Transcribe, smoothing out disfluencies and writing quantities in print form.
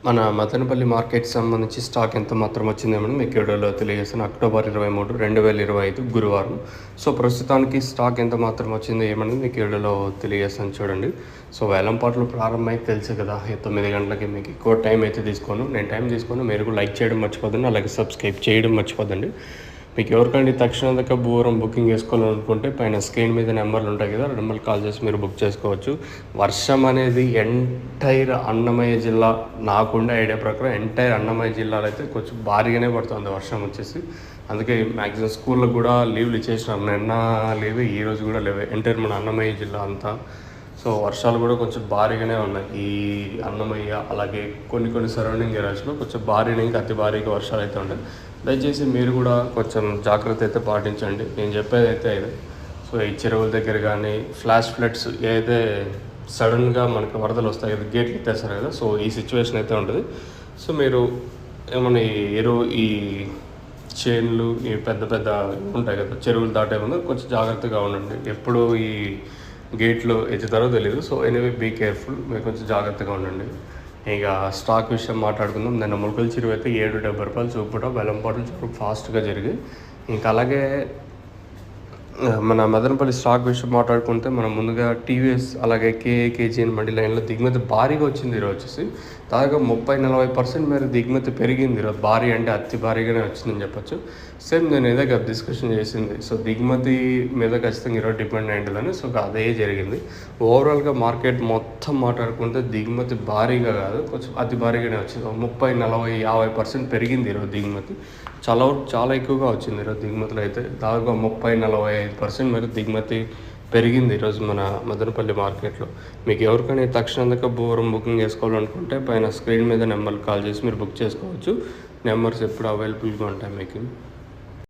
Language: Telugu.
మన మదనపల్లి మార్కెట్‌కి సంబంధించి స్టాక్ ఎంత మాత్రం వచ్చిందేమని మీకు ఈ వీడియోలో తెలియజేస్తాను. అక్టోబర్ 23, 2025 గురువారం. సో, ప్రస్తుతానికి స్టాక్ ఎంత మాత్రం వచ్చింది ఏమనేది మీకు ఈ వీడియోలో తెలియజేస్తాను చూడండి. సో, వేలంపాట్లు ప్రారంభమై తెలుసు కదా! 9 గంటలకి మీకు ఎక్కువ టైం అయితే తీసుకోను. నేను టైం తీసుకోను. మీరు కూడా లైక్ చేయడం మర్చిపోద్దండి. అలాగే సబ్స్క్రైబ్ చేయడం మర్చిపోద్దండి. మీకు ఎవరికండి తక్షణంగా భూవరం బుకింగ్ చేసుకోవాలనుకుంటే పైన స్క్రీన్ మీద నెంబర్లు ఉంటాయి కదా, నెంబర్కి కాల్ చేసి మీరు బుక్ చేసుకోవచ్చు. వర్షం అనేది ఎంటైర్ అన్నమయ్య జిల్లా, నాకుండే ఐడియా ప్రకారం ఎంటైర్ అన్నమయ్య జిల్లాలో అయితే కొంచెం భారీగానే పడుతుంది వర్షం వచ్చేసి. అందుకే మ్యాక్సిమం స్కూళ్ళకు కూడా లీవ్లు ఇచ్చేసినారు. నిన్న లీవ్, ఈరోజు కూడా లేవు ఎంటైర్ మన అన్నమయ్య జిల్లా అంతా. సో వర్షాలు కూడా కొంచెం భారీగానే ఉన్నాయి ఈ అన్నమయ్య, అలాగే కొన్ని సరౌండింగ్ ఏరియాస్లో కొంచెం భారీగా, ఇంకా అతి భారీగా వర్షాలు అయితే ఉంటాయి. దయచేసి మీరు కూడా కొంచెం జాగ్రత్త అయితే పాటించండి. నేను చెప్పేది అయితే ఇదే. సో ఈ చెరువుల దగ్గర కానీ ఫ్లాష్ ఫ్లడ్స్ ఏదైతే సడన్గా మనకి వరదలు వస్తాయి కదా, గేట్లు ఎత్తేస్తారు కదా, సో ఈ సిచ్యువేషన్ అయితే ఉంటుంది. సో మీరు ఏమన్నా ఈ చేన్లు, ఈ పెద్ద ఉంటాయి కదా, చెరువులు దాటే ముందు కొంచెం జాగ్రత్తగా ఉండండి. ఎప్పుడు ఈ గేట్లు ఎత్తుతారో తెలియదు. సో ఎనీవే బీ కేర్ఫుల్, మీరు కొంచెం జాగ్రత్తగా ఉండండి. ఇక స్టాక్ విషయం మాట్లాడుకుందాం. నిన్న ములకల చెరువు అయితే 770 రూపాయలు చూపుట, వేలంపాట్లు చాలా ఫాస్ట్గా జరిగాయి. ఇంకా అలాగే మన మదనపల్లి స్టాక్ విషయం మాట్లాడుకుంటే మనం ముందుగా టీవీఎస్ అలాగే కేజీఎన్ మండి లైన్లో దిగుమతి భారీగా వచ్చింది. ఈరోజు వచ్చేసి దాదాపు 30-40% మేర దిగుమతి పెరిగింది. ఈరోజు భారీ అంటే అతి భారీగానే వచ్చిందని చెప్పొచ్చు. సేమ్ నేను ఏదో డిస్కషన్ చేసింది. సో దిగుమతి మీద ఖచ్చితంగా ఈరోజు డిపెండ్ అయింటుందని. సో అదే జరిగింది. ఓవరాల్గా మార్కెట్ మొత్తం మాట్లాడుకుంటే దిగుమతి భారీగా కాదు, కొంచెం అతి భారీగానే వచ్చింది. 30-40-50% పెరిగింది ఈరోజు దిగుమతి. చాలా ఎక్కువగా వచ్చింది ఈరోజు దిగుమతులు అయితే. దాదాపు 30-45% మేర దిగుమతి పెరిగింది ఈరోజు మన మదనపల్లి మార్కెట్లో. మీకు ఎవరికైనా తక్షణంగా భూవరం బుకింగ్ చేసుకోవాలనుకుంటే పైన స్క్రీన్ మీద నెంబర్కి కాల్ చేసి మీరు బుక్ చేసుకోవచ్చు. నెంబర్స్ ఎప్పుడు అవైలబుల్గా ఉంటాయి మీకు.